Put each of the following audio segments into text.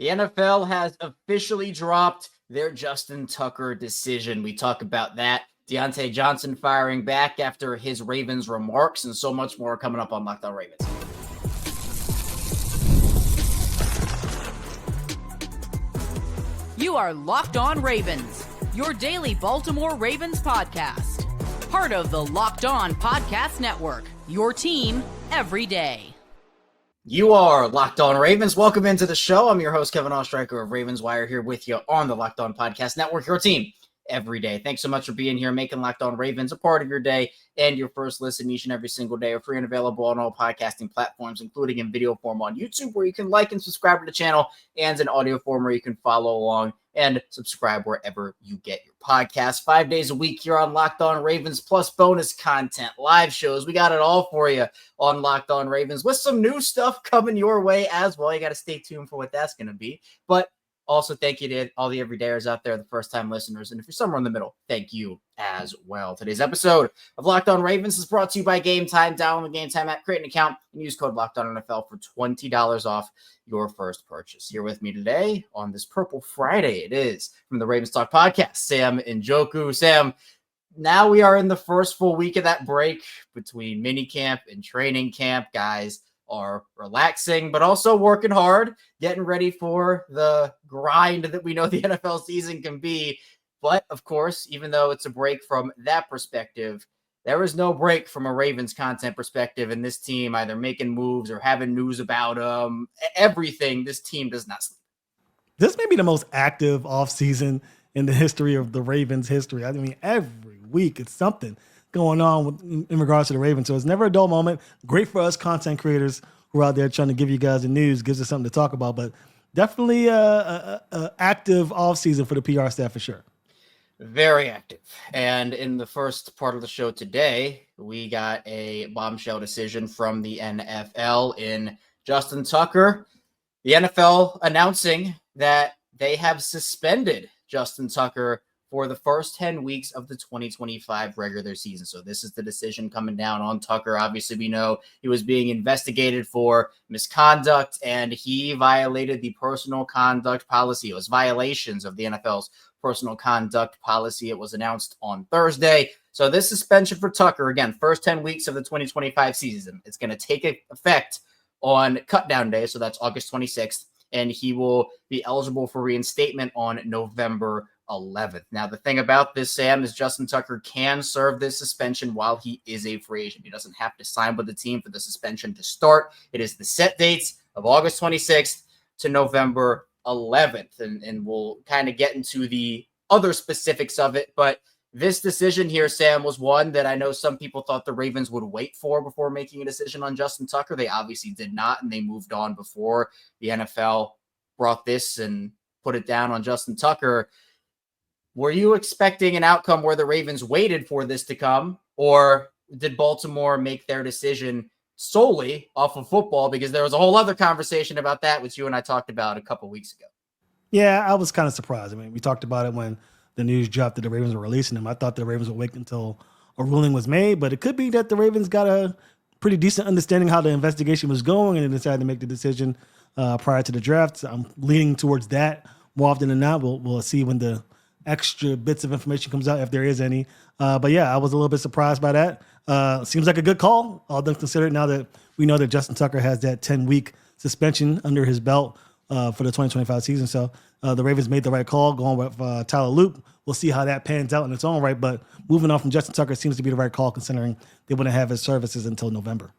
The NFL has officially dropped their Justin Tucker decision. We talk about that. Diontae Johnson firing back after his Ravens remarks and so much more coming up on Locked On Ravens. You are Locked On Ravens, your daily Baltimore Ravens podcast. Part of the Locked On Podcast Network, your team every day. You are Locked On Ravens. Welcome into the show. I'm your host, Kevin Oestreicher of Ravens Wire, here with you on the Locked On Podcast Network, your team every day. Thanks so much for being here, making Locked On Ravens a part of your day and your first listen each and every single day. We're free and available on all podcasting platforms, including in video form on YouTube, where you can like and subscribe to the channel, and in audio form where you can follow along and subscribe wherever you get your podcasts. 5 days a week here on Locked On Ravens, plus bonus content, live shows. We got it all for you on Locked On Ravens, with some new stuff coming your way as well. You got to stay tuned for what that's going to be. But also, thank you to all the everydayers out there, the first-time listeners. And if you're somewhere in the middle, thank you as well. Today's episode of Locked On Ravens is brought to you by Gametime. Download the Gametime app, create an account, and use code LOCKEDONNFL for $20 off your first purchase. Here with me today on this Purple Friday, it is from the Ravens Talk podcast, Sam Njoku. Sam, now we are in the first full week of that break between minicamp and training camp. Guys are relaxing, but also working hard, getting ready for the grind that we know the NFL season can be. But of course, even though it's a break from that perspective, there is no break from a Ravens content perspective, and this team either making moves or having news about them. Everything, this team does not sleep. This may be the most active offseason in the history of the Ravens history. I mean, every week it's something going on in regards to the Ravens. So it's never a dull moment. Great for us content creators who are out there trying to give you guys the news, gives us something to talk about. But definitely a active offseason for the PR staff for sure. Very active. And in the first part of the show today, we got a bombshell decision from the NFL in Justin Tucker. The NFL announcing that they have suspended Justin Tucker for the first 10 weeks of the 2025 regular season. So this is the decision coming down on Tucker. Obviously, we know he was being investigated for misconduct, and he violated the personal conduct policy. It was violations of the NFL's personal conduct policy. It was announced on Thursday. So this suspension for Tucker, again, first 10 weeks of the 2025 season, it's going to take effect on cutdown day. So that's August 26th. And he will be eligible for reinstatement on November 11th. Now, the thing about this, Sam, is Justin Tucker can serve this suspension while he is a free agent. He doesn't have to sign with the team for the suspension to start. It is the set dates of August 26th to November 11th. And we'll kind of get into the other specifics of it. But this decision here, Sam, was one that I know some people thought the Ravens would wait for before making a decision on Justin Tucker. They obviously did not, and they moved on before the NFL brought this and put it down on Justin Tucker. Were you expecting an outcome where the Ravens waited for this to come, or did Baltimore make their decision solely off of football? Because there was a whole other conversation about that, which you and I talked about a couple weeks ago. Yeah, I was kind of surprised. I mean, we talked about it when the news dropped that the Ravens were releasing him. I thought the Ravens would wait until a ruling was made, but it could be that the Ravens got a pretty decent understanding how the investigation was going and they decided to make the decision prior to the draft. I'm leaning towards that more often than not. We'll see when the extra bits of information comes out, if there is any. But yeah, I was a little bit surprised by that. Seems like a good call, all things considered, now that we know that Justin Tucker has that 10-week suspension under his belt for the 2025 season. So the Ravens made the right call going with Tyler Loop. We'll see how that pans out in its own right. But moving on from Justin Tucker seems to be the right call, considering they wouldn't have his services until November.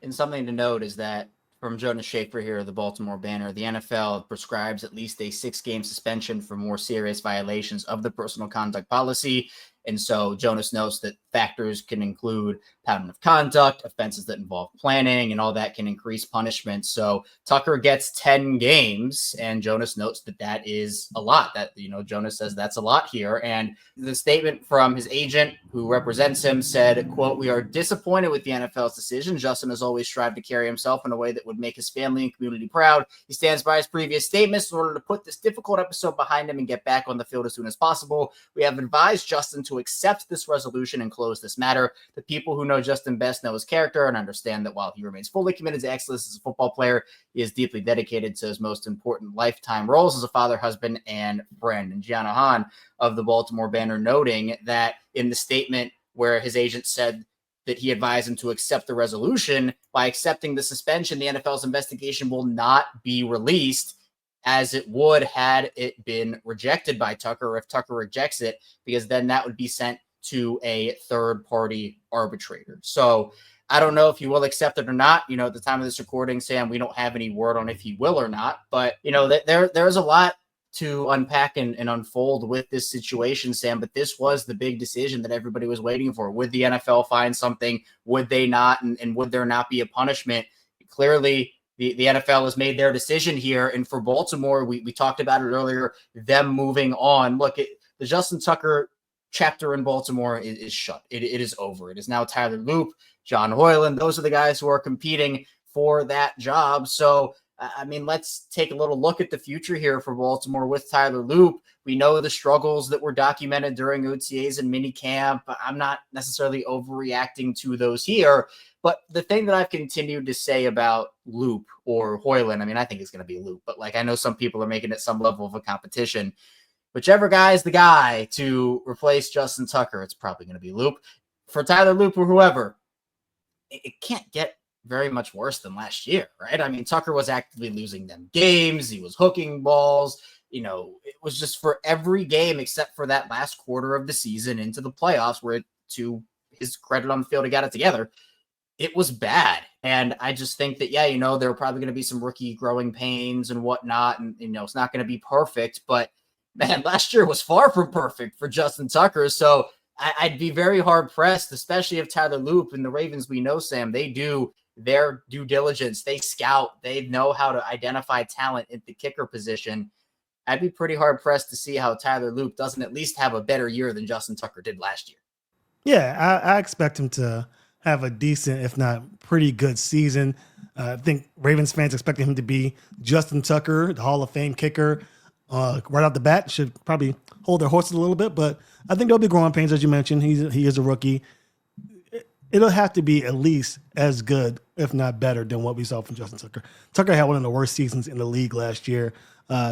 And something to note is that from Jonas Shaffer here of the Baltimore Banner, the NFL prescribes at least a 6-game suspension for more serious violations of the personal conduct policy. And so Jonas notes that factors can include pattern of conduct, offenses that involve planning, and all that can increase punishment. So Tucker gets 10 games, and Jonas notes that that is a lot. That, Jonas says that's a lot here. And the statement from his agent who represents him said, quote, "We are disappointed with the NFL's decision. Justin has always strived to carry himself in a way that would make his family and community proud. He stands by his previous statements in order to put this difficult episode behind him and get back on the field as soon as possible. We have advised Justin to to accept this resolution and close this matter. The people who know Justin best know his character and understand that while he remains fully committed to excellence as a football player, he is deeply dedicated to his most important lifetime roles as a father, husband, and friend. And Gianna Hahn of the Baltimore Banner noting that in the statement where his agent said that he advised him to accept the resolution, by accepting the suspension, the NFL's investigation will not be released as it would had it been rejected by Tucker, or if Tucker rejects it, because then that would be sent to a third-party arbitrator. So I don't know if he will accept it or not. At the time of this recording, Sam, we don't have any word on if he will or not. But, there's a lot to unpack and unfold with this situation, Sam. But this was the big decision that everybody was waiting for. Would the NFL find something? Would they not? And would there not be a punishment? Clearly, the NFL has made their decision here. And for Baltimore, we talked about it earlier, them moving on. Look, the Justin Tucker chapter in Baltimore is shut. It is over. It is now Tyler Loop, John Hoyland. Those are the guys who are competing for that job. So, let's take a little look at the future here for Baltimore with Tyler Loop. We know the struggles that were documented during OTAs and minicamp. I'm not necessarily overreacting to those here. But the thing that I've continued to say about Loop or Hoyland, I think it's going to be Loop. But I know some people are making it some level of a competition. Whichever guy is the guy to replace Justin Tucker, it's probably going to be Loop. For Tyler Loop or whoever, it can't get very much worse than last year, right? Tucker was actively losing them games. He was hooking balls. It was just for every game except for that last quarter of the season into the playoffs where, to his credit on the field, he got it together. It was bad. And I just think that, there are probably going to be some rookie growing pains and whatnot. And, it's not going to be perfect. But, man, last year was far from perfect for Justin Tucker. So I'd be very hard-pressed, especially if Tyler Loop and the Ravens, we know, Sam, they do their due diligence. They scout. They know how to identify talent at the kicker position. I'd be pretty hard-pressed to see how Tyler Loop doesn't at least have a better year than Justin Tucker did last year. Yeah, I expect him to have a decent, if not pretty good season. I think Ravens fans expecting him to be Justin Tucker, the Hall of Fame kicker, right off the bat. Should probably hold their horses a little bit, but I think there'll be growing pains, as you mentioned. He is a rookie. It'll have to be at least as good, if not better, than what we saw from Justin Tucker. Tucker had one of the worst seasons in the league last year.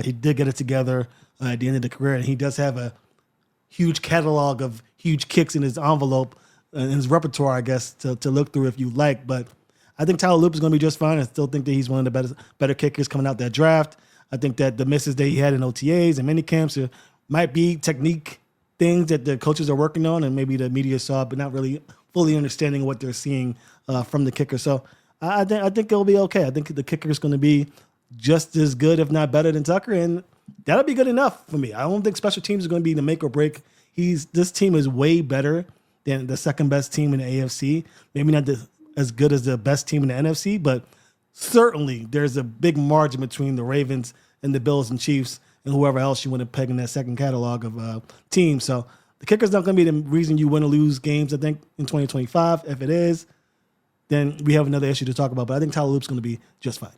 He did get it together at the end of the career, and he does have a huge catalog of huge kicks in his envelope, in his repertoire, I guess, to look through if you like. But I think Tyler Loop is going to be just fine. I still think that he's one of the better kickers coming out that draft. I think that the misses that he had in OTAs and minicamps might be technique things that the coaches are working on, and maybe the media saw, but not really fully understanding what they're seeing from the kicker. So I think it'll be okay. I think the kicker is going to be just as good, if not better, than Tucker, and that'll be good enough for me. I don't think special teams are going to be the make or break. This team is way better than the second best team in the AFC. Maybe not as good as the best team in the NFC, but certainly there's a big margin between the Ravens and the Bills and Chiefs and whoever else you want to peg in that second catalog of teams. So the kicker's not going to be the reason you win or lose games, I think, in 2025. If it is, then we have another issue to talk about. But I think Tyler Loop's going to be just fine.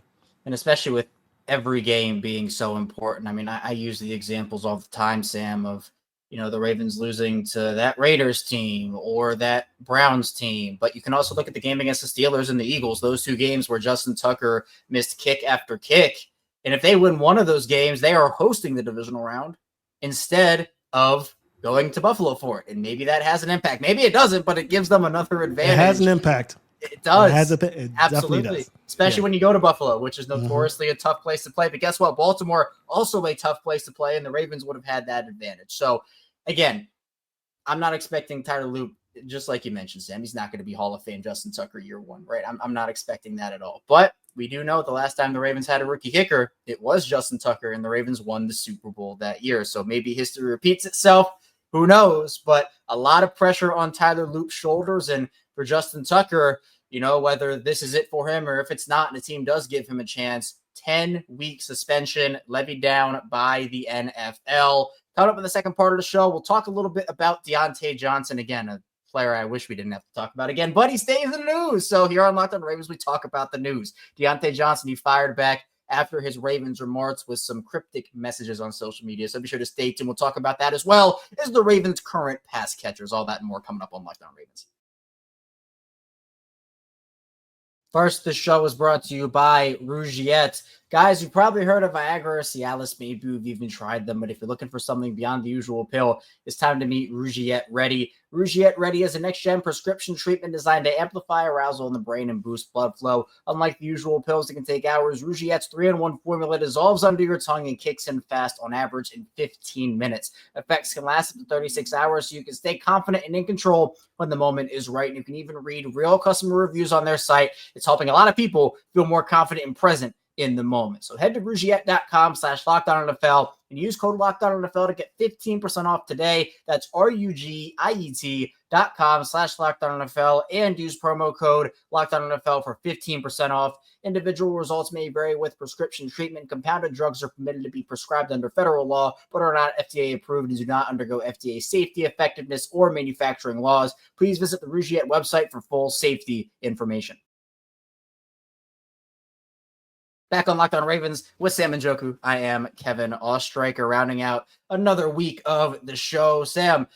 And especially with every game being so important. I use the examples all the time, Sam, of, the Ravens losing to that Raiders team or that Browns team. But you can also look at the game against the Steelers and the Eagles, those two games where Justin Tucker missed kick after kick. And if they win one of those games, they are hosting the divisional round instead of going to Buffalo for it. And maybe that has an impact. Maybe it doesn't, but it gives them another advantage. It has an impact. It does. It absolutely does. Especially when you go to Buffalo, which is notoriously a tough place to play. But guess what? Baltimore, also a tough place to play, and the Ravens would have had that advantage. So, again, I'm not expecting Tyler Loop, just like you mentioned, Sam. He's not going to be Hall of Fame Justin Tucker year one, right? I'm not expecting that at all. But we do know the last time the Ravens had a rookie kicker, it was Justin Tucker, and the Ravens won the Super Bowl that year. So maybe history repeats itself. Who knows? But a lot of pressure on Tyler Loop's shoulders. And for Justin Tucker, whether this is it for him or if it's not and the team does give him a chance, 10-week suspension levied down by the NFL. Coming up in the second part of the show, we'll talk a little bit about Diontae Johnson. Again, a player I wish we didn't have to talk about again, but he stays in the news. So here on Locked On Ravens, we talk about the news. Diontae Johnson, he fired back after his Ravens remarks with some cryptic messages on social media. So be sure to stay tuned. We'll talk about that as well as the Ravens' current pass catchers. All that and more coming up on Locked On Ravens. First, the show is brought to you by Rugiet. Guys, you've probably heard of Viagra or Cialis. Maybe you've even tried them, but if you're looking for something beyond the usual pill, it's time to meet Rugiet Ready. Rugiet Ready is a next-gen prescription treatment designed to amplify arousal in the brain and boost blood flow. Unlike the usual pills that can take hours, Rugiet's 3-in-1 formula dissolves under your tongue and kicks in fast on average in 15 minutes. Effects can last up to 36 hours, so you can stay confident and in control when the moment is right. And you can even read real customer reviews on their site. It's helping a lot of people feel more confident and present in the moment. So head to Rugiet.com/LockedOnNFL and use code LockedOnNFL to get 15% off today. That's RUGIET.com/LockedOnNFL and use promo code LockedOnNFL for 15% off. Individual results may vary with prescription treatment. Compounded drugs are permitted to be prescribed under federal law, but are not FDA approved and do not undergo FDA safety, effectiveness, or manufacturing laws. Please visit the Rugiet website for full safety information. Back on Locked On Ravens with Sam Njoku. I am Kevin Oestreicher, rounding out another week of the show. Sam,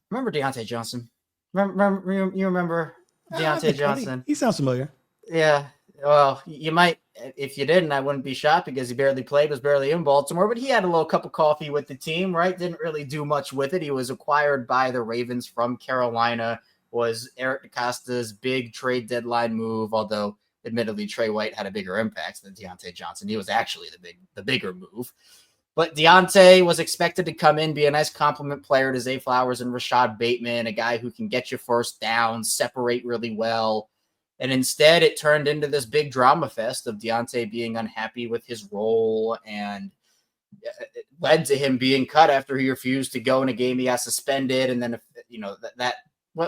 remember Diontae Johnson? You remember Diontae Johnson? He sounds familiar. Yeah. Well, you might. If you didn't, I wouldn't be shocked because he barely played, was barely in Baltimore, but he had a little cup of coffee with the team, right? Didn't really do much with it. He was acquired by the Ravens from Carolina, was Eric DeCosta's big trade deadline move, although admittedly, Trey White had a bigger impact than Diontae Johnson. He was actually the bigger move. But Diontae was expected to come in, be a nice complement player to Zay Flowers and Rashod Bateman, a guy who can get you first down, separate really well. And instead, it turned into this big drama fest of Diontae being unhappy with his role, and it led to him being cut after he refused to go in a game. He got suspended, and then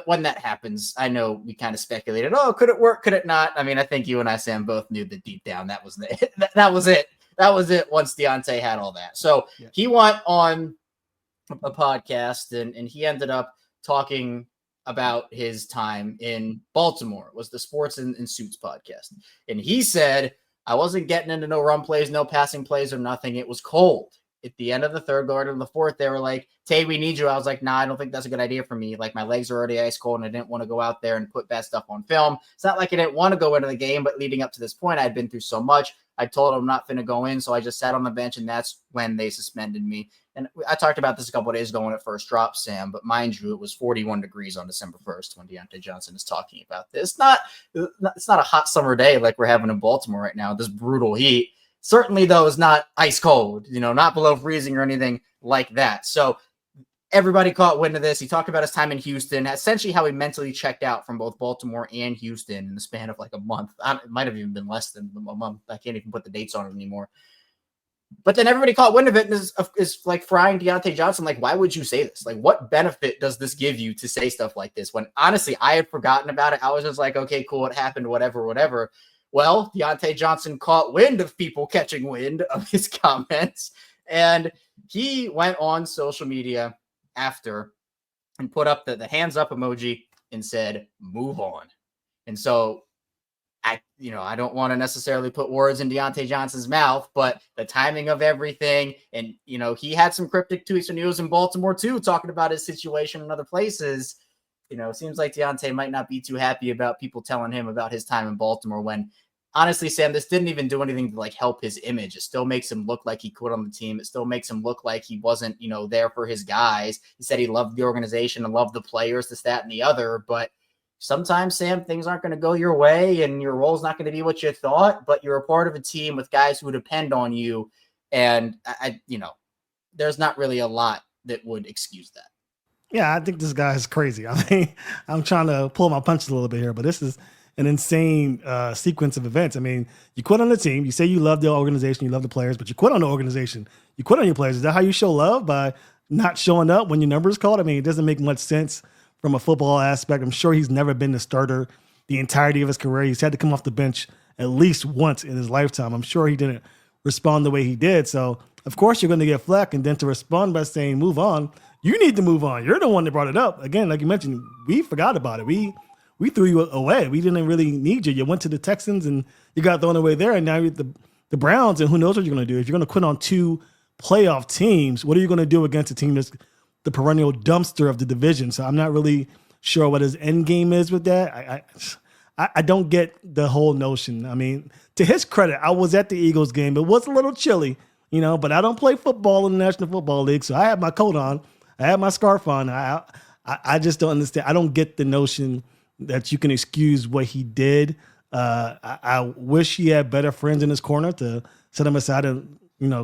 when that happens, I know we kind of speculated, oh, could it work? Could it not? I mean, I think you and I, Sam, both knew that deep down that was it. That was it. That was it once Diontae had all that. So He went on a podcast and he ended up talking about his time in Baltimore. It was the Sports and Suits podcast. And he said, I wasn't getting into no run plays, no passing plays or nothing. It was cold. At the end of the third, going into the fourth, they were like, Tay, we need you. I was like, nah, I don't think that's a good idea for me. Like, my legs are already ice cold, and I didn't want to go out there and put bad stuff on film. It's not like I didn't want to go into the game, but leading up to this point, I'd been through so much. I told them I'm not going to go in, so I just sat on the bench, and that's when they suspended me. And I talked about this a couple of days ago when it first dropped, Sam, but mind you, it was 41 degrees on December 1st when Diontae Johnson is talking about this. It's not a hot summer day like we're having in Baltimore right now, this brutal heat. Certainly, though, is not ice cold, not below freezing or anything like that. So everybody caught wind of this. He talked about his time in Houston, essentially how he mentally checked out from both Baltimore and Houston in the span of like a month. It might have even been less than a month. I can't even put the dates on it anymore. But then everybody caught wind of it and is like frying Diontae Johnson. Like, why would you say this? Like, what benefit does this give you to say stuff like this? When honestly, I had forgotten about it. I was just like, okay, cool. It happened, whatever. Well, Diontae Johnson caught wind of people catching wind of his comments, and he went on social media after and put up the hands up emoji and said, move on. And so I don't want to necessarily put words in Diontae Johnson's mouth, but the timing of everything, and, he had some cryptic tweets when he was in Baltimore too, talking about his situation in other places. It seems like Diontae might not be too happy about people telling him about his time in Baltimore when, honestly, Sam, this didn't even do anything to help his image. It still makes him look like he quit on the team. It still makes him look like he wasn't, there for his guys. He said he loved the organization and loved the players, this, that, and the other. But sometimes, Sam, things aren't going to go your way and your role's not going to be what you thought, but you're a part of a team with guys who depend on you. And there's not really a lot that would excuse that. Yeah, I think this guy is crazy. I mean, I'm trying to pull my punches a little bit here, but this is an insane sequence of events. I mean, you quit on the team. You say you love the organization, you love the players, but you quit on the organization. You quit on your players. Is that how you show love? By not showing up when your number is called? I mean, it doesn't make much sense from a football aspect. I'm sure he's never been the starter the entirety of his career. He's had to come off the bench at least once in his lifetime. I'm sure he didn't respond the way he did. So, of course, you're going to get flack. And then to respond by saying, move on, you need to move on. You're the one that brought it up. Again, like you mentioned, we forgot about it. We threw you away. We didn't really need you. You went to the Texans and you got thrown away there. And now you're the Browns, and who knows what you're going to do. If you're going to quit on 2 playoff teams, what are you going to do against a team that's the perennial dumpster of the division? So I'm not really sure what his end game is with that. I don't get the whole notion. I mean, to his credit, I was at the Eagles game. It was a little chilly, but I don't play football in the National Football League, so I had my coat on. I had my scarf on. I just don't understand. I don't get the notion that you can excuse what he did. I wish he had better friends in his corner to set him aside and,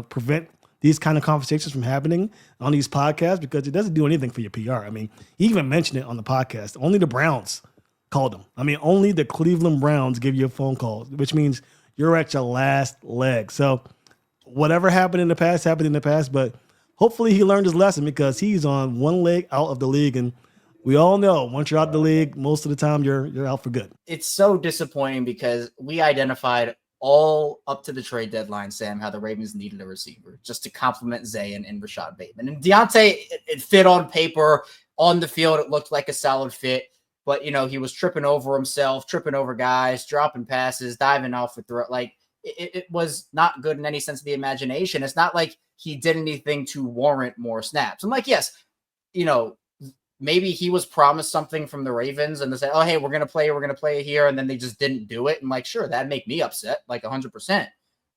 prevent these kind of conversations from happening on these podcasts, because it doesn't do anything for your PR. I mean, he even mentioned it on the podcast. Only the Browns called him. I mean, only the Cleveland Browns give you a phone call, which means you're at your last leg. So whatever happened in the past happened in the past, but hopefully he learned his lesson, because he's on one leg out of the league. And we all know once you're out of the league, most of the time you're out for good. It's so disappointing because we identified all up to the trade deadline, Sam, how the Ravens needed a receiver just to complement Zay and Rashod Bateman. And Diontae, it fit on paper. On the field, it looked like a solid fit. But, he was tripping over himself, tripping over guys, dropping passes, diving off the throat. Like, it was not good in any sense of the imagination. It's not like he did anything to warrant more snaps. I'm like, yes, maybe he was promised something from the Ravens and they said, oh, hey, we're going to play here. And then they just didn't do it. And like, sure, that'd make me upset, like 100%.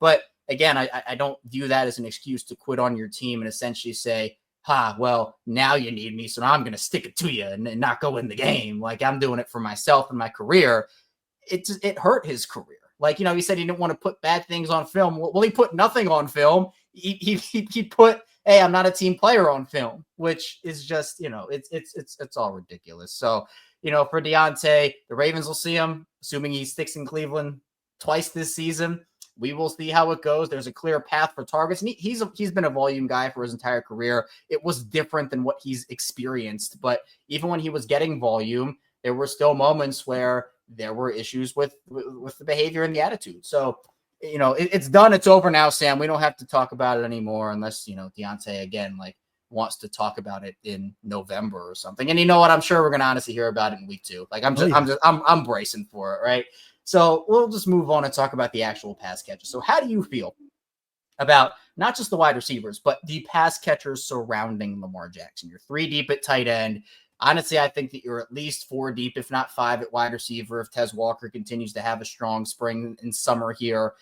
But again, I don't view that as an excuse to quit on your team and essentially say, well, now you need me, so now I'm going to stick it to you and not go in the game. Like, I'm doing it for myself and my career. It hurt his career. Like, he said he didn't want to put bad things on film. Well, he put nothing on film. He put, hey, I'm not a team player on film, which is just, it's all ridiculous. So, for Diontae, the Ravens will see him, assuming he sticks in Cleveland twice this season. We will see how it goes. There's a clear path for targets. And he's been a volume guy for his entire career. It was different than what he's experienced. But even when he was getting volume, there were still moments where there were issues with the behavior and the attitude. So, it's done. It's over now, Sam. We don't have to talk about it anymore unless, Diontae, again, wants to talk about it in November or something. And you know what? I'm sure we're going to honestly hear about it in week 2. Like, I'm bracing for it, right? So we'll just move on and talk about the actual pass catchers. So how do you feel about not just the wide receivers, but the pass catchers surrounding Lamar Jackson? You're 3 deep at tight end. Honestly, I think that you're at least 4 deep, if not 5 at wide receiver. If Tez Walker continues to have a strong spring and summer here,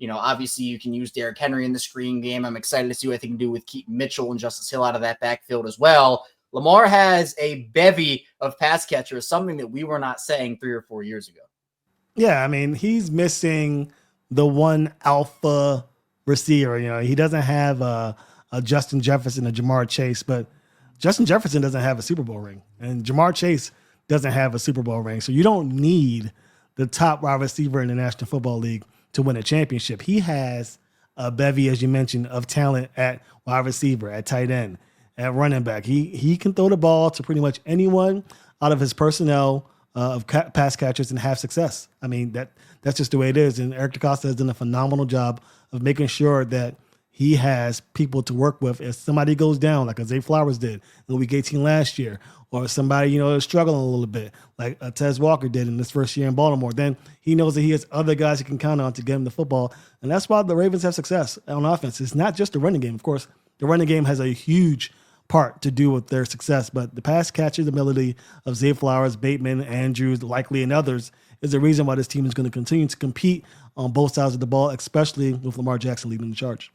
obviously you can use Derrick Henry in the screen game. I'm excited to see what they can do with Keaton Mitchell and Justice Hill out of that backfield as well. Lamar has a bevy of pass catchers, something that we were not saying 3 or 4 years ago. Yeah, I mean, he's missing the one alpha receiver. He doesn't have a Justin Jefferson, a Jamar Chase, but Justin Jefferson doesn't have a Super Bowl ring, and Jamar Chase doesn't have a Super Bowl ring. So you don't need the top wide receiver in the National Football League to win a championship. He has a bevy, as you mentioned, of talent at wide receiver, at tight end, at running back. He can throw the ball to pretty much anyone out of his personnel of pass catchers and have success. I mean, that's just the way it is. And Eric DeCosta has done a phenomenal job of making sure that he has people to work with if somebody goes down, like Zay Flowers did in Week 18 last year, or somebody, is struggling a little bit, like Tez Walker did in his first year in Baltimore. Then he knows that he has other guys he can count on to get him the football. And that's why the Ravens have success on offense. It's not just the running game. Of course, the running game has a huge part to do with their success, but the pass catching ability of Zay Flowers, Bateman, Andrews, likely, and others is the reason why this team is going to continue to compete on both sides of the ball, especially with Lamar Jackson leading the charge.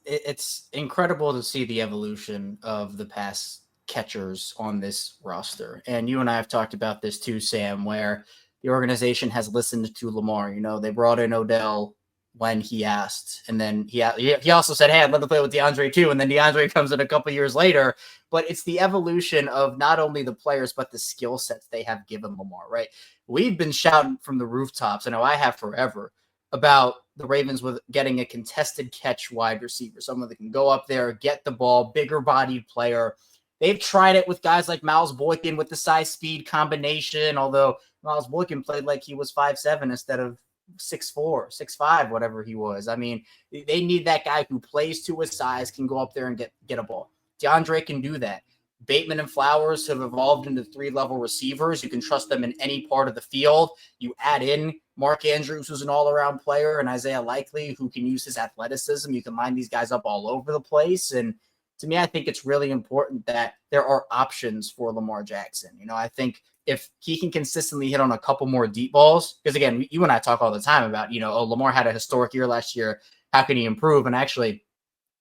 It's incredible to see the evolution of the pass catchers on this roster. And you and I have talked about this too, Sam, where the organization has listened to Lamar. They brought in Odell when he asked. And then he also said, hey, I'd love to play with DeAndre too. And then DeAndre comes in a couple years later. But it's the evolution of not only the players, but the skill sets they have given Lamar, right? We've been shouting from the rooftops, I know I have forever, about the Ravens with getting a contested catch wide receiver, someone that can go up there, get the ball, bigger bodied player. They've tried it with guys like Miles Boykin with the size speed combination, although Miles Boykin played like he was 5'7" instead of 6'4", 6'5", whatever he was. I mean, they need that guy who plays to his size, can go up there and get a ball. DeAndre can do that. Bateman and Flowers have evolved into 3-level receivers. You can trust them in any part of the field. You add in Mark Andrews, who's an all-around player, and Isaiah Likely, who can use his athleticism. You can line these guys up all over the place. And to me, I think it's really important that there are options for Lamar Jackson. I think if he can consistently hit on a couple more deep balls, because again, you and I talk all the time about, Lamar had a historic year last year. How can he improve? And actually,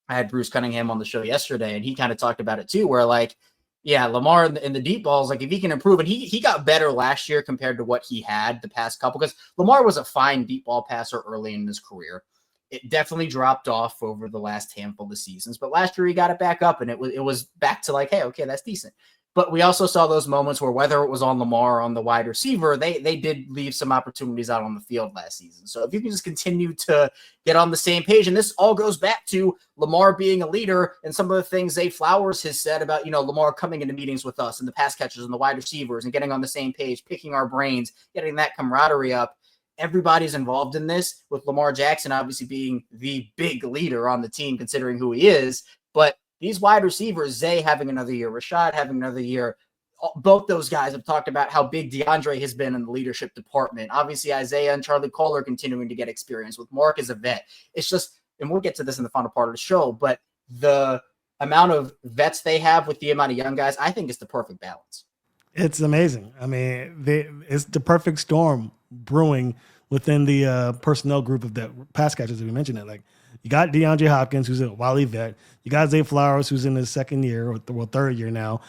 I had Bruce Cunningham on the show yesterday, and he kind of talked about it too, where Lamar in the deep balls, if he can improve, and he got better last year compared to what he had the past couple, because Lamar was a fine deep ball passer early in his career. It definitely dropped off over the last handful of seasons, but last year he got it back up, and it was back to hey, okay, that's decent. But we also saw those moments where whether it was on Lamar or on the wide receiver, they did leave some opportunities out on the field last season. So if you can just continue to get on the same page, and this all goes back to Lamar being a leader and some of the things Zay Flowers has said about, Lamar coming into meetings with us and the pass catchers and the wide receivers and getting on the same page, picking our brains, getting that camaraderie up. Everybody's involved in this, with Lamar Jackson obviously being the big leader on the team considering who he is. But these wide receivers, Zay having another year, Rashod having another year, both those guys have talked about how big Deandre has been in the leadership department. Obviously, Isaiah and Charlie Cole are continuing to get experience with Mark as a vet. It's just, and we'll get to this in the final part of the show, but the amount of vets they have with the amount of young guys, I think it's the perfect balance. It's amazing. I mean, it's the perfect storm brewing within the personnel group of that pass catchers that we mentioned. You got DeAndre Hopkins, who's a wily vet. You got Zay Flowers, who's in his second year or third year now.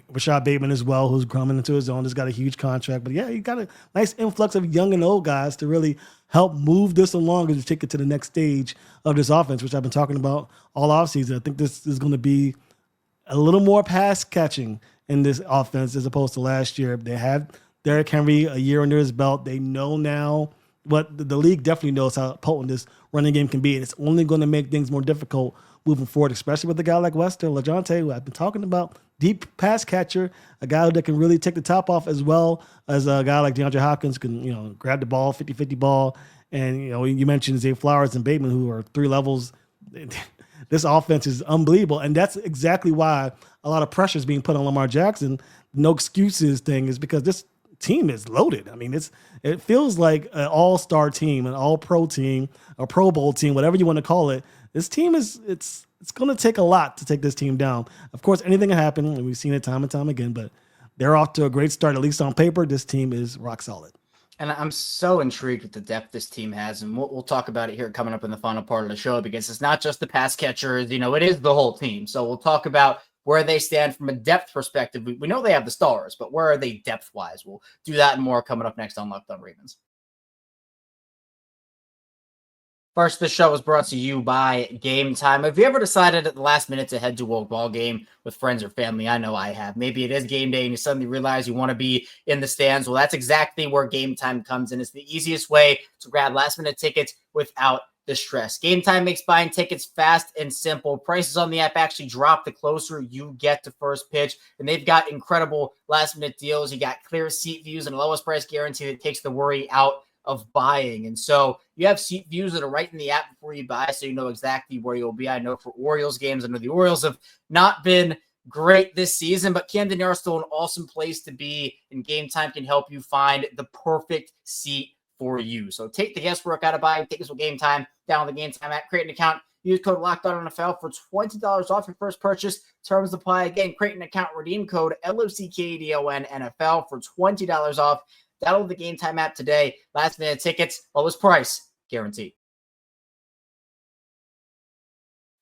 Rashod Bateman as well, who's coming into his own. Has got a huge contract. But yeah, you got a nice influx of young and old guys to really help move this along as you take it to the next stage of this offense, which I've been talking about all offseason. I think this is going to be a little more pass catching in this offense as opposed to last year. They have Derrick Henry a year under his belt. They know now what the league definitely knows how potent this running game can be. And it's only going to make things more difficult moving forward, especially with a guy like Wester LaJohntay, who I've been talking about, deep pass catcher, a guy that can really take the top off, as well as a guy like DeAndre Hopkins can, grab the ball, 50-50 ball. And, you mentioned Zay Flowers and Bateman, who are three levels. This offense is unbelievable. And that's exactly why a lot of pressure is being put on Lamar Jackson. No excuses thing is because this team is loaded. I mean, it feels like an all-star team, an all-pro team, a Pro Bowl team, whatever you want to call it. This team it's going to take a lot to take this team down. Of course, anything can happen, and we've seen it time and time again, but they're off to a great start, at least on paper. This team is rock solid. And I'm so intrigued with the depth this team has, and we'll talk about it here coming up in the final part of the show, because it's not just the pass catchers, it is the whole team. So we'll talk about where they stand from a depth perspective. We know they have the stars, but where are they depth-wise? We'll do that and more coming up next on Locked On Ravens. First, the show is brought to you by Gametime. Have you ever decided at the last minute to head to a ball game with friends or family? I know I have. Maybe it is game day and you suddenly realize you want to be in the stands. Well, that's exactly where Gametime comes in. It's the easiest way to grab last-minute tickets without the stress. Gametime makes buying tickets fast and simple. Prices on the app actually drop the closer you get to first pitch, and they've got incredible last-minute deals. You got clear seat views and a lowest price guarantee that takes the worry out of buying. And so you have seat views that are right in the app before you buy, so you know exactly where you'll be. I know for Orioles games, I know the Orioles have not been great this season, but Camden Yards still an awesome place to be, and Gametime can help you find the perfect seat for you. So take the guesswork out of buying tickets with Gametime. Download the Gametime app, create an account, use code LOCKEDONNFL for $20 off your first purchase. Terms apply. Again, create an account, redeem code LOCKEDONNFL for $20 off. Download the Gametime app today. Last minute tickets, lowest price guaranteed.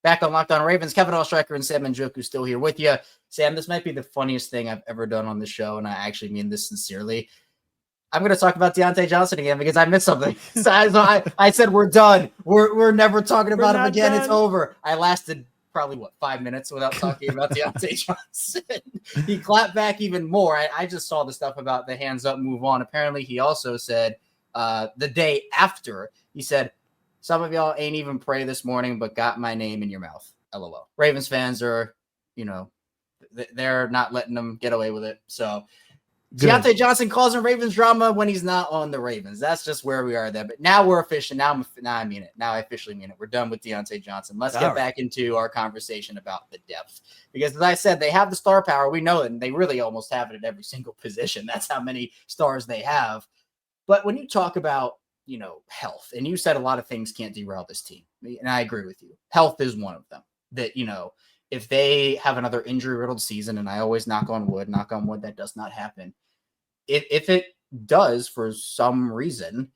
Back on Locked On Ravens, Kevin Oestreicher and Sam Njoku still here with you. Sam, this might be the funniest thing I've ever done on the show, and I actually mean this sincerely. I'm going to talk about Deontae Johnson again because I missed something. So I said, we're done. We're never talking about him again. Done. It's over. I lasted probably, 5 minutes without talking about Deontay Johnson. He clapped back even more. I just saw the stuff about the hands up, move on. Apparently, he also said the day after, he said, some of y'all ain't even pray this morning, but got my name in your mouth. LOL. Ravens fans are, they're not letting them get away with it. So Deontay Johnson calls him Ravens drama when he's not on the Ravens. That's just where we are there. But now we're official. Now I mean it. Now I officially mean it. We're done with Deontay Johnson. Let's get back into our conversation about the depth. Because as I said, they have the star power. We know it, and they really almost have it at every single position. That's how many stars they have. But when you talk about health. And you said a lot of things can't derail this team. And I agree with you. Health is one of them. That, if they have another injury-riddled season, and I always knock on wood, that does not happen. If it does for some reason,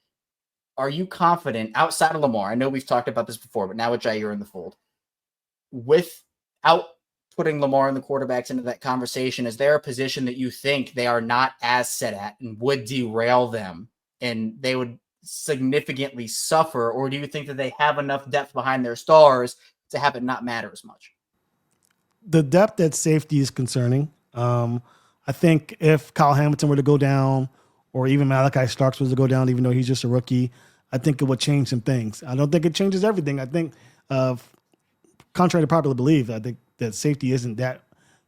are you confident outside of Lamar? I know we've talked about this before, but now with Jaire in the fold, without putting Lamar and the quarterbacks into that conversation, is there a position that you think they are not as set at and would derail them and they would significantly suffer? Or do you think that they have enough depth behind their stars to have it not matter as much? The depth at safety is concerning. I think if Kyle Hamilton were to go down, or even Malaki Starks was to go down, even though he's just a rookie, I think it would change some things. I don't think it changes everything. I think, contrary to popular belief, I think that safety isn't that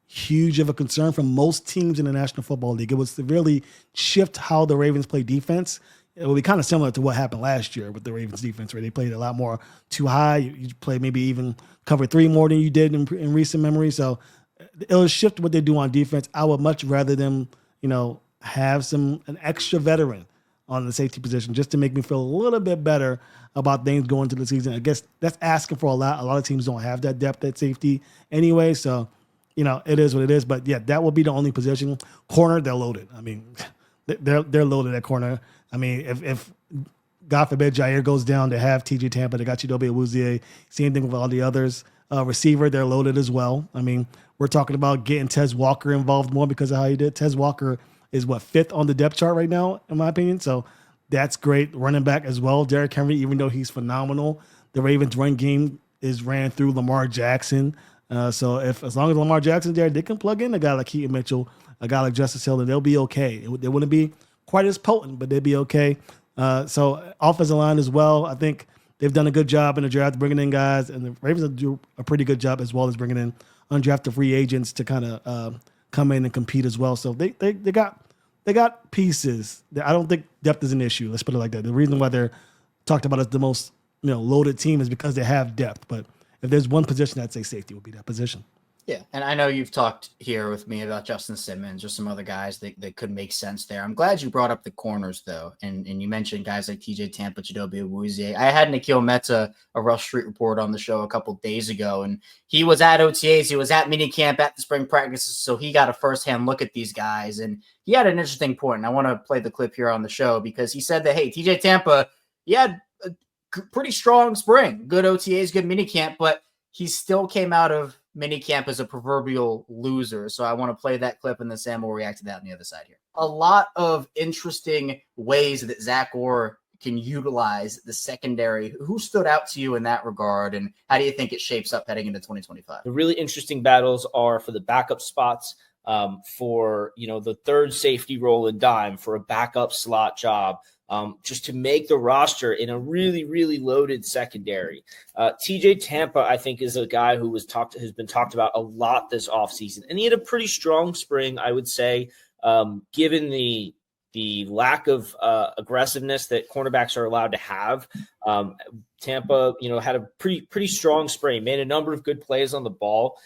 huge of a concern for most teams in the National Football League. It would severely shift how the Ravens play defense. It will be kind of similar to what happened last year with the Ravens defense, where they played a lot more too high. You played maybe even cover 3 more than you did in recent memory. So it'll shift what they do on defense. I would much rather them, have an extra veteran on the safety position just to make me feel a little bit better about things going into the season. I guess that's asking for a lot. A lot of teams don't have that depth at safety anyway. So, it is what it is. But yeah, that will be the only position. Corner, they're loaded. I mean, they're loaded at corner. I mean, if God forbid Jaire goes down, they have TJ Tampa, they got Chidobe Awuzie, same thing with all the others. Receiver, they're loaded as well. I mean, we're talking about getting Tez Walker involved more because of how he did. Tez Walker is 5th on the depth chart right now, in my opinion. So that's great. Running back as well, Derrick Henry, even though he's phenomenal, the Ravens run game is ran through Lamar Jackson. So as long as Lamar Jackson's there, they can plug in a guy like Keaton Mitchell, a guy like Justice Hill, and they'll be okay. They wouldn't be quite as potent, but they'd be okay. So offensive line as well, I think they've done a good job in the draft bringing in guys, and the Ravens do a pretty good job as well as bringing in undrafted free agents to kind of come in and compete as well. So they got pieces. I don't think depth is an issue. Let's put it like that. The reason why they're talked about as the most loaded team is because they have depth. But if there's one position, I'd say safety would be that position. Yeah, and I know you've talked here with me about Justin Simmons or some other guys that could make sense there. I'm glad you brought up the corners, though, and you mentioned guys like TJ Tampa, Chidobe Awuzie. I had Nikhil Mehta, a Rush Street Report, on the show a couple days ago, and he was at OTAs, he was at minicamp, at the spring practices, so he got a firsthand look at these guys, and he had an interesting point, and I want to play the clip here on the show, because he said that, hey, TJ Tampa, he had a pretty strong spring, good OTAs, good minicamp, but he still came out of minicamp as a proverbial loser. So I want to play that clip, and then Sam will react to that on the other side here. A lot of interesting ways that Zach Orr can utilize the secondary. Who stood out to you in that regard, and how do you think it shapes up heading into 2025? The really interesting battles are for the backup spots, for the third safety role in dime, for a backup slot job, just to make the roster in a really, really loaded secondary. TJ Tampa, I think, is a guy who has been talked about a lot this offseason, and he had a pretty strong spring, I would say, given the lack of aggressiveness that cornerbacks are allowed to have. Tampa, had a pretty strong spring, made a number of good plays on the ball,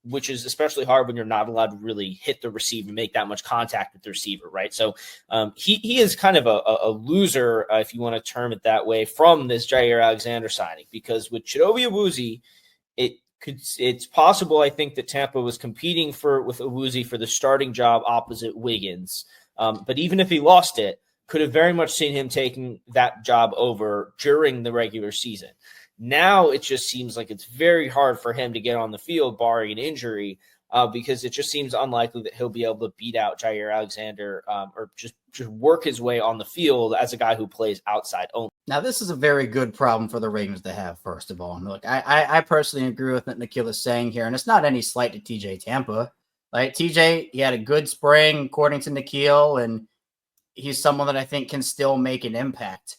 which is especially hard when you're not allowed to really hit the receiver and make that much contact with the receiver, right? So he is kind of a loser, if you want to term it that way, from this Jaire Alexander signing, because with Chidobe Awuzie, it's possible, I think, that Tampa was competing with Awuzie for the starting job opposite Wiggins. But even if he lost it, could have very much seen him taking that job over during the regular season. Now it just seems like it's very hard for him to get on the field, barring an injury, because it just seems unlikely that he'll be able to beat out Jaire Alexander or just work his way on the field as a guy who plays outside only. Now, this is a very good problem for the Ravens to have, first of all. And look, I personally agree with what Nikhil is saying here, and it's not any slight to TJ Tampa. Like, TJ, he had a good spring, according to Nikhil, and he's someone that I think can still make an impact.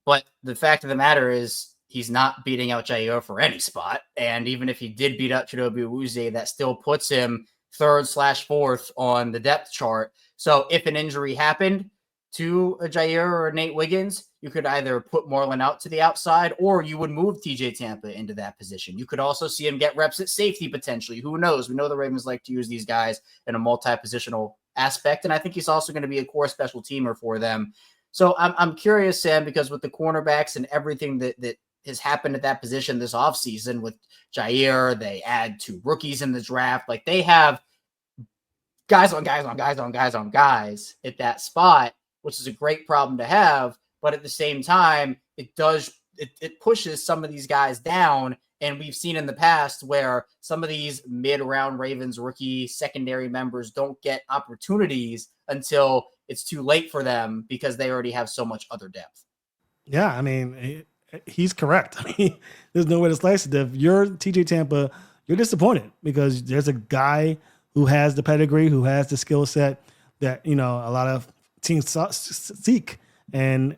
But the fact of the matter is he's not beating out Jaire for any spot. And even if he did beat out Chidobe Awuzie, that still puts him 3rd/4th on the depth chart. So if an injury happened to a Jaire or a Nate Wiggins, you could either put Marlon out to the outside, or you would move TJ Tampa into that position. You could also see him get reps at safety potentially. Who knows? We know the Ravens like to use these guys in a multi-positional aspect, and I think he's also going to be a core special teamer for them. So I'm curious, Sam, because with the cornerbacks and everything that has happened at that position this offseason with Jaire, they add 2 rookies in the draft. Like they have guys on guys on guys on guys on guys at that spot, which is a great problem to have. But at the same time, it pushes some of these guys down. And we've seen in the past where some of these mid-round Ravens rookie secondary members don't get opportunities until it's too late for them because they already have so much other depth. Yeah, I mean, he's correct. I mean, there's no way to slice it. If you're TJ Tampa, you're disappointed because there's a guy who has the pedigree, who has the skill set that, a lot of teams seek. And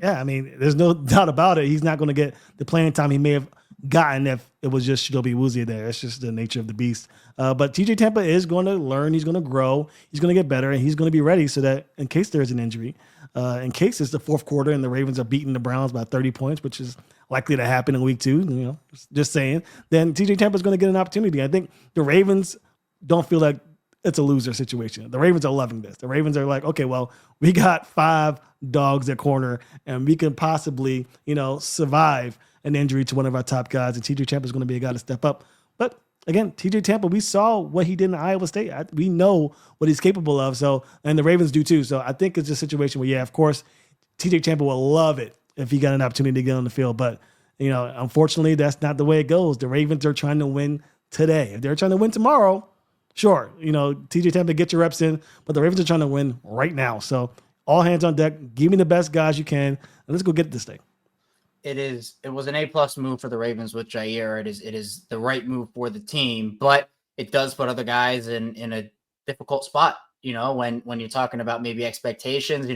yeah, I mean, there's no doubt about it. He's not going to get the playing time he may have gotten if it was just Chidobe Awuzie there. It's just the nature of the beast. But TJ Tampa is going to learn. He's going to grow. He's going to get better, and he's going to be ready so that in case there's an injury, in case it's the fourth quarter and the Ravens are beating the Browns by 30 points, which is likely to happen in week 2, just saying, then TJ Tampa is going to get an opportunity. I think the Ravens don't feel like it's a loser situation. The Ravens are loving this. The Ravens are like, okay, well, we got 5 dogs at corner, and we can possibly, survive an injury to one of our top guys, and TJ Tampa is going to be a guy to step up. But again, TJ Tampa, we saw what he did in Iowa State. We know what he's capable of. So, and the Ravens do too. So I think it's a situation where, yeah, of course, TJ Tampa will love it if he got an opportunity to get on the field. But, unfortunately, that's not the way it goes. The Ravens are trying to win today. If they're trying to win tomorrow, sure, TJ Tampa, get your reps in, but the Ravens are trying to win right now. So all hands on deck, give me the best guys you can, and let's go get this thing. It was an A+ move for the Ravens with Jaire. It is the right move for the team, but it does put other guys in a difficult spot. When you're talking about maybe expectations,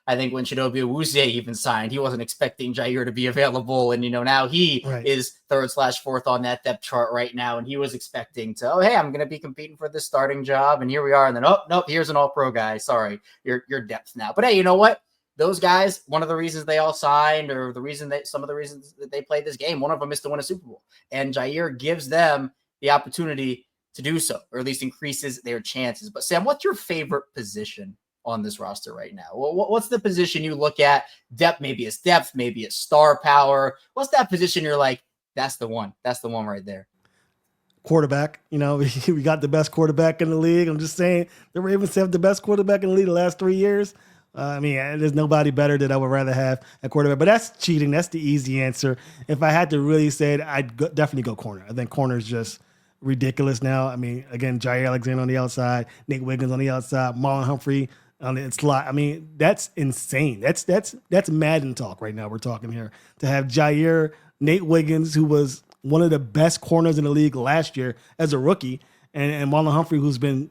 I think when Chidobe Awuzie even signed, he wasn't expecting Jaire to be available. And, now he is 3rd/4th on that depth chart right now. And he was expecting to, hey, I'm going to be competing for this starting job. And here we are. And then, nope, here's an all-pro guy. Sorry, your depth now. But hey, you know what? Those guys, one of the reasons they all signed, or some of the reasons that they played this game, one of them is to win a Super Bowl. And Jaire gives them the opportunity to do so, or at least increases their chances. But Sam, what's your favorite position on this roster right now? What's the position you look at? Depth, maybe it's star power. What's that position you're like, that's the one right there? Quarterback. We got the best quarterback in the league. I'm just saying the Ravens have the best quarterback in the league the last 3 years. There's nobody better that I would rather have at quarterback, but that's cheating. That's the easy answer. If I had to really say it, I'd definitely go corner. I think corner is just ridiculous now. Again, Jaire Alexander on the outside, Nate Wiggins on the outside, Marlon Humphrey on the slot. That's insane. That's Madden talk right now. We're talking here to have Jaire, Nate Wiggins, who was one of the best corners in the league last year as a rookie, and Marlon Humphrey, who's been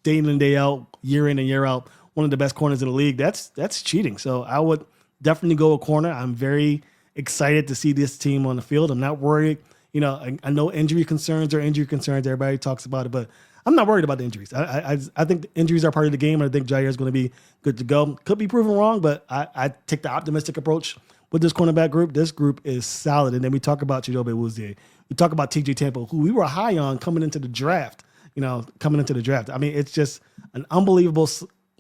day in and day out, year in and year out, one of the best corners in the league. That's cheating. So I would definitely go a corner. I'm very excited to see this team on the field. I'm not worried. I know injury concerns are injury concerns. Everybody talks about it, but I'm not worried about the injuries. I think the injuries are part of the game, and I think Jaire is going to be good to go. Could be proven wrong, but I take the optimistic approach with this cornerback group. This group is solid. And then we talk about Chidobe Awuzie. We talk about TJ Tampa, who we were high on coming into the draft. It's just an unbelievable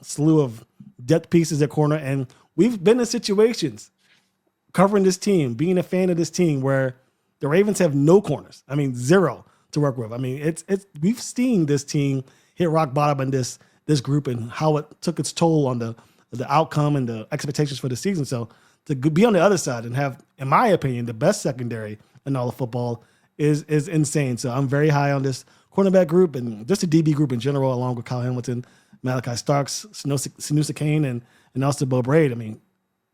slew of depth pieces at corner. And we've been in situations covering this team, being a fan of this team, where the Ravens have no corners. Zero to work with. We've seen this team hit rock bottom in this group and how it took its toll on the outcome and the expectations for the season. So to be on the other side and have, in my opinion, the best secondary in all of football is insane. So I'm very high on this cornerback group and just the DB group in general, along with Kyle Hamilton, Malaki Starks, Sinusa Kane, and also Bo Braid.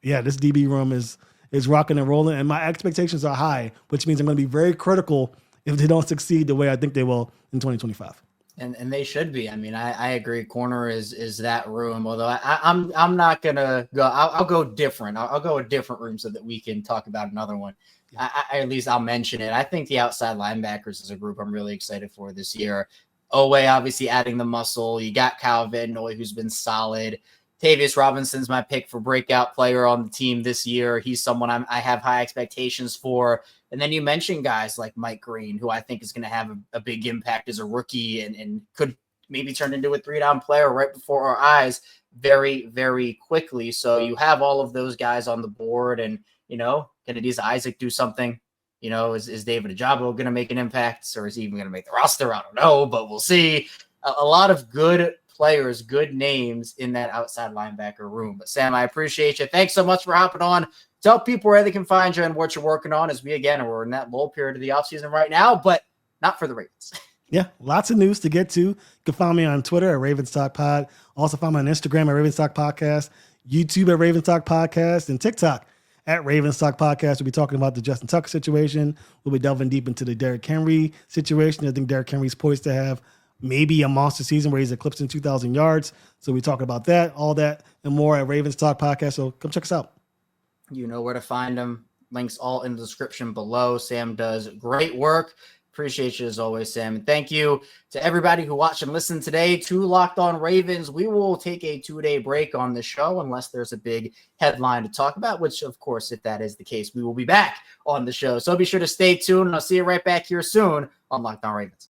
This DB room is rocking and rolling, and my expectations are high, which means I'm going to be very critical if they don't succeed the way I think they will in 2025. And they should be. I agree. Corner is that room. Although I'm not gonna go. I'll go different. I'll go a different room so that we can talk about another one. Yeah. At least I'll mention it. I think the outside linebackers is a group I'm really excited for this year. Owe obviously adding the muscle. You got Kyle Van Noy, who's been solid. Tavius Robinson's my pick for breakout player on the team this year. He's someone I have high expectations for. And then you mentioned guys like Mike Green, who I think is going to have a big impact as a rookie and could maybe turned into a 3-down player right before our eyes very, very quickly. So you have all of those guys on the board, and, can Adisa Isaac do something? Is David Ajabo going to make an impact, or is he even going to make the roster? I don't know, but we'll see. A lot of good players, good names in that outside linebacker room. But Sam, I appreciate you. Thanks so much for hopping on. Tell people where they can find you and what you're working on, as we're in that lull period of the offseason right now, but not for the Ravens. Yeah, lots of news to get to. You can find me on Twitter at Ravens Talk Pod. Also find me on Instagram at Ravens Talk Podcast, YouTube at Ravens Talk Podcast, and TikTok at Ravens Talk Podcast. We'll be talking about the Justin Tucker situation. We'll be delving deep into the Derrick Henry situation. I think Derrick Henry's poised to have maybe a monster season where he's eclipsing 2,000 yards. So we talk about that, all that, and more at Ravens Talk Podcast. So come check us out. You know where to find them. Links all in the description below. Sam does great work. Appreciate you as always, Sam. And thank you to everybody who watched and listened today to Locked On Ravens. We will take a 2-day break on the show unless there's a big headline to talk about, which, of course, if that is the case, we will be back on the show. So be sure to stay tuned, and I'll see you right back here soon on Locked On Ravens.